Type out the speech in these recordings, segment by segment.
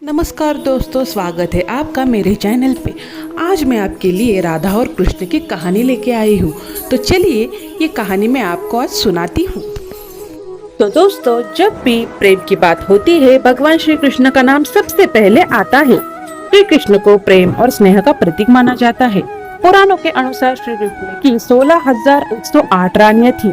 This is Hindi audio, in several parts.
नमस्कार दोस्तों, स्वागत है आपका मेरे चैनल पे। आज मैं आपके लिए राधा और कृष्ण की कहानी लेके आई हूँ। तो चलिए ये कहानी मैं आपको आज सुनाती हूँ। तो दोस्तों, जब भी प्रेम की बात होती है, भगवान श्री कृष्ण का नाम सबसे पहले आता है। श्री कृष्ण को प्रेम और स्नेह का प्रतीक माना जाता है। पुराणों के अनुसार श्री कृष्ण की 16,108 रानियां थी।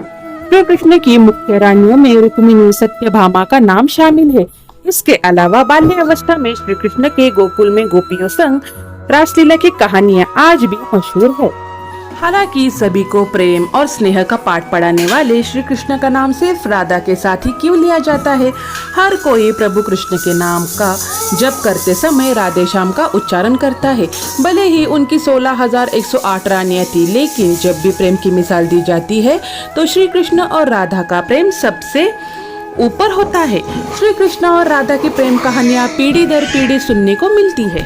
श्री कृष्ण की मुख्य रानियों में रुक्मिणी, सत्यभामा का नाम शामिल है। इसके अलावा बाल्यावस्था में श्री कृष्ण के गोकुल में गोपियों संग रासलीला की कहानियां आज भी मशहूर है। हालांकि सभी को प्रेम और स्नेह का पाठ पढ़ाने वाले श्री कृष्ण का नाम सिर्फ राधा के साथ ही क्यों लिया जाता है? हर कोई प्रभु कृष्ण के नाम का जप करते समय राधे श्याम का उच्चारण करता है। भले ही उनकी 16,108 रानियां थी, लेकिन जब भी प्रेम की मिसाल दी जाती है तो श्री कृष्ण और राधा का प्रेम सबसे ऊपर होता है। श्री कृष्ण और राधा की प्रेम कहानियां पीढ़ी दर पीढ़ी सुनने को मिलती है।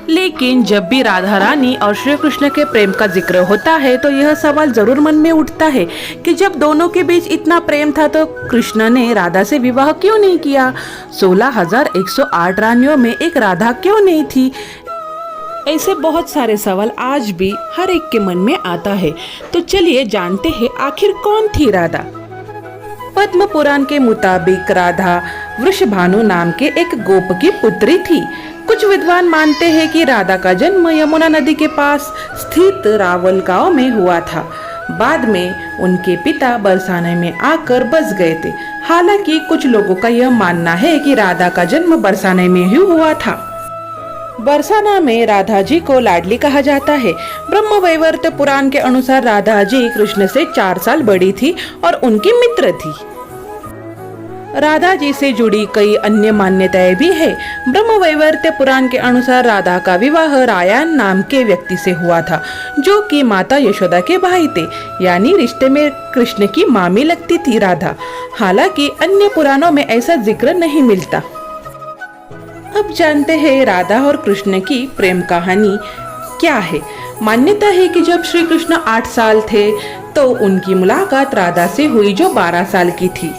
लेकिन जब भी राधा रानी और श्री कृष्ण के प्रेम का जिक्र होता है तो यह सवाल जरूर मन में उठता है कि जब दोनों के बीच इतना प्रेम था तो कृष्ण ने राधा से विवाह क्यों नहीं किया? 16,108 रानियों में एक राधा क्यों नहीं थी? ऐसे बहुत सारे सवाल आज भी हर एक के मन में आता है। तो चलिए जानते हैं आखिर कौन थी राधा। पद्म पुराण के मुताबिक राधा वृषभानु नाम के एक गोप की पुत्री थी। कुछ विद्वान मानते हैं कि राधा का जन्म यमुना नदी के पास स्थित रावल गांव में हुआ था। बाद में उनके पिता बरसाने में आकर बस गए थे। हालांकि कुछ लोगों का यह मानना है कि राधा का जन्म बरसाने में ही हुआ था। बरसाना में राधा जी को लाडली कहा जाता है। ब्रह्मवैवर्त पुराण के अनुसार राधा जी कृष्ण से 4 साल बड़ी थी और उनकी मित्र थी। राधा जी से जुड़ी कई अन्य मान्यताएं भी है। ब्रह्मवैवर्त पुराण के अनुसार राधा का विवाह रायन नाम के व्यक्ति से हुआ था, जो कि माता यशोदा के भाई थे, यानी रिश्ते में कृष्ण की मामी लगती थी राधा। हालांकि अन्य पुराणों में ऐसा जिक्र नहीं मिलता। अब जानते हैं राधा और कृष्ण की प्रेम कहानी क्या है। मान्यता है कि जब श्री कृष्ण 8 साल थे तो उनकी मुलाकात राधा से हुई, जो 12 साल की थी।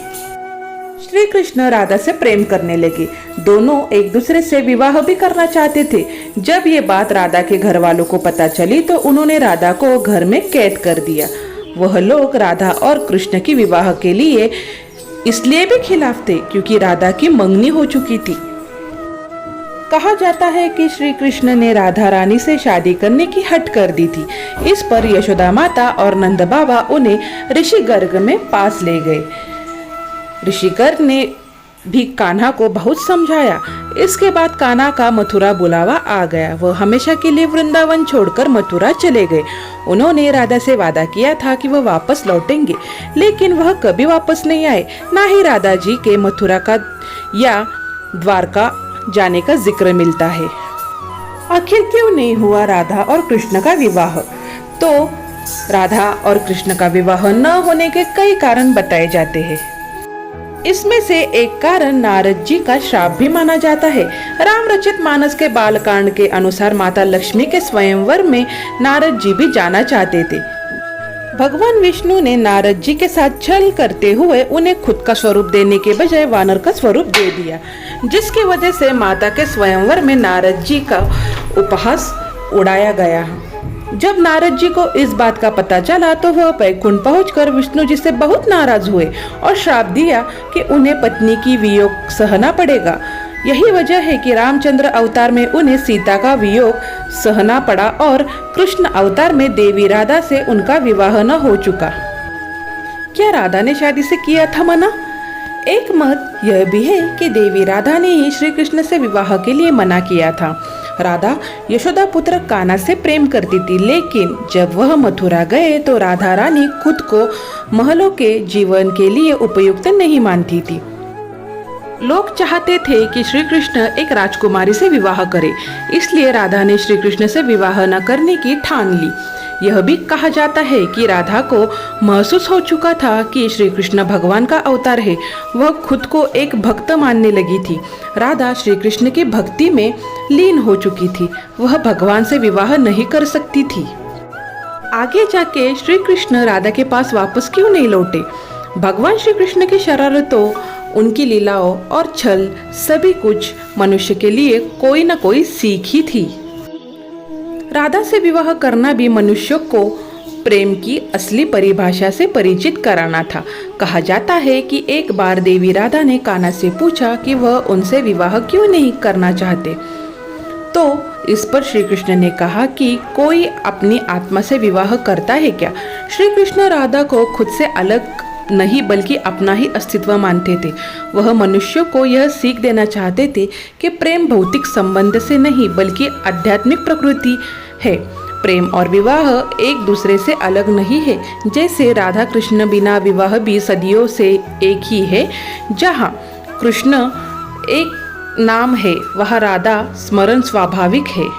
श्री कृष्ण राधा से प्रेम करने लगे। दोनों एक दूसरे से विवाह भी करना चाहते थे। जब ये बात राधा के घर वालों को पता चली तो उन्होंने राधा को घर में कैद कर दिया। वह लोग राधा और कृष्ण की विवाह के लिए इसलिए भी खिलाफ थे क्योंकि राधा की मंगनी हो चुकी थी। कहा जाता है कि श्री कृष्ण ने राधा रानी से शादी करने की हट कर दी थी। इस पर यशोदा माता और नंद बाबा उन्हें ऋषि गर्ग में पास ले गए। ऋषि गर्ग ने भी कान्हा को बहुत समझाया। इसके बाद कान्हा का मथुरा बुलावा आ गया। वह हमेशा के लिए वृंदावन छोड़कर मथुरा चले गए। उन्होंने राधा से वादा किया था कि वह वापस लौटेंगे, लेकिन वह कभी वापस नहीं आए। ना ही राधा जी के मथुरा का या द्वारका जाने का जिक्र मिलता है। आखिर क्यों नहीं हुआ राधा और कृष्ण का विवाह? तो राधा और कृष्ण का विवाह न होने के कई कारण बताए जाते हैं। इसमें से एक कारण नारद जी का श्राप भी माना जाता है। राम रचित मानस के बालकांड के अनुसार माता लक्ष्मी के स्वयंवर में नारद जी भी जाना चाहते थे। भगवान विष्णु ने नारद जी के साथ छल करते हुए उन्हें खुद का स्वरूप देने के बजाय वानर का स्वरूप दे दिया, जिसकी वजह से माता के स्वयंवर में नारद जी का उपहास उड़ाया गया। जब नारद जी को इस बात का पता चला तो वह वैकुंठ पहुंचकर विष्णु जी से बहुत नाराज हुए और श्राप दिया कि उन्हें पत्नी की वियोग सहना पड़ेगा। यही वजह है कि रामचंद्र अवतार में उन्हें सीता का वियोग सहना पड़ा और कृष्ण अवतार में देवी राधा से उनका विवाह न हो चुका। क्या राधा ने शादी से किया था मना? एक मत यह भी है कि देवी राधा ने ही श्री कृष्ण से विवाह के लिए मना किया था। राधा यशोदा पुत्र कान्हा से प्रेम करती थी, लेकिन जब वह मथुरा गए तो राधा रानी खुद को महलों के जीवन के लिए उपयुक्त नहीं मानती थी। लोग चाहते थे कि श्री कृष्ण एक राजकुमारी से विवाह करे, इसलिए राधा ने श्री कृष्ण से विवाह न करने की ठान ली। यह भी कहा जाता है कि राधा को महसूस हो चुका था कि श्री कृष्ण भगवान का अवतार है। वह खुद को एक भक्त मानने लगी थी। राधा श्री कृष्ण की भक्ति में लीन हो चुकी थी। वह भगवान से विवाह नहीं कर सकती थी। आगे जाके श्री कृष्ण राधा के पास वापस क्यों नहीं लौटे? भगवान श्री कृष्ण की शरारतों उनकी लीलाओं और छल सभी कुछ मनुष्य के लिए कोई न कोई सीख ही थी। राधा से विवाह करना भी मनुष्य को प्रेम की असली परिभाषा से परिचित कराना था। कहा जाता है कि एक बार देवी राधा ने कान्हा से पूछा कि वह उनसे विवाह क्यों नहीं करना चाहते। तो इस पर श्री कृष्ण ने कहा कि कोई अपनी आत्मा से विवाह करता है क्या? श्री कृष्ण राधा को खुद से अलग नहीं बल्कि अपना ही अस्तित्व मानते थे। वह मनुष्य को यह सीख देना चाहते थे कि प्रेम भौतिक संबंध से नहीं बल्कि आध्यात्मिक प्रकृति है। प्रेम और विवाह एक दूसरे से अलग नहीं है। जैसे राधा कृष्ण बिना विवाह भी सदियों से एक ही है। जहाँ कृष्ण एक नाम है वह राधा स्मरण स्वाभाविक है।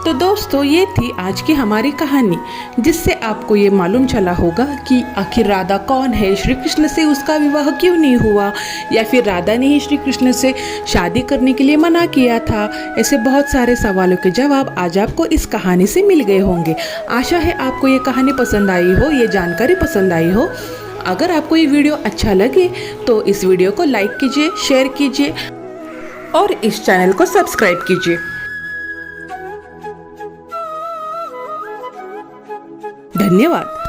तो दोस्तों, ये थी आज की हमारी कहानी, जिससे आपको ये मालूम चला होगा कि आखिर राधा कौन है, श्री कृष्ण से उसका विवाह क्यों नहीं हुआ, या फिर राधा ने ही श्री कृष्ण से शादी करने के लिए मना किया था। ऐसे बहुत सारे सवालों के जवाब आज आपको इस कहानी से मिल गए होंगे। आशा है आपको ये कहानी पसंद आई हो, ये जानकारी पसंद आई हो। अगर आपको ये वीडियो अच्छा लगे तो इस वीडियो को लाइक कीजिए, शेयर कीजिए और इस चैनल को सब्सक्राइब कीजिए। धन्यवाद।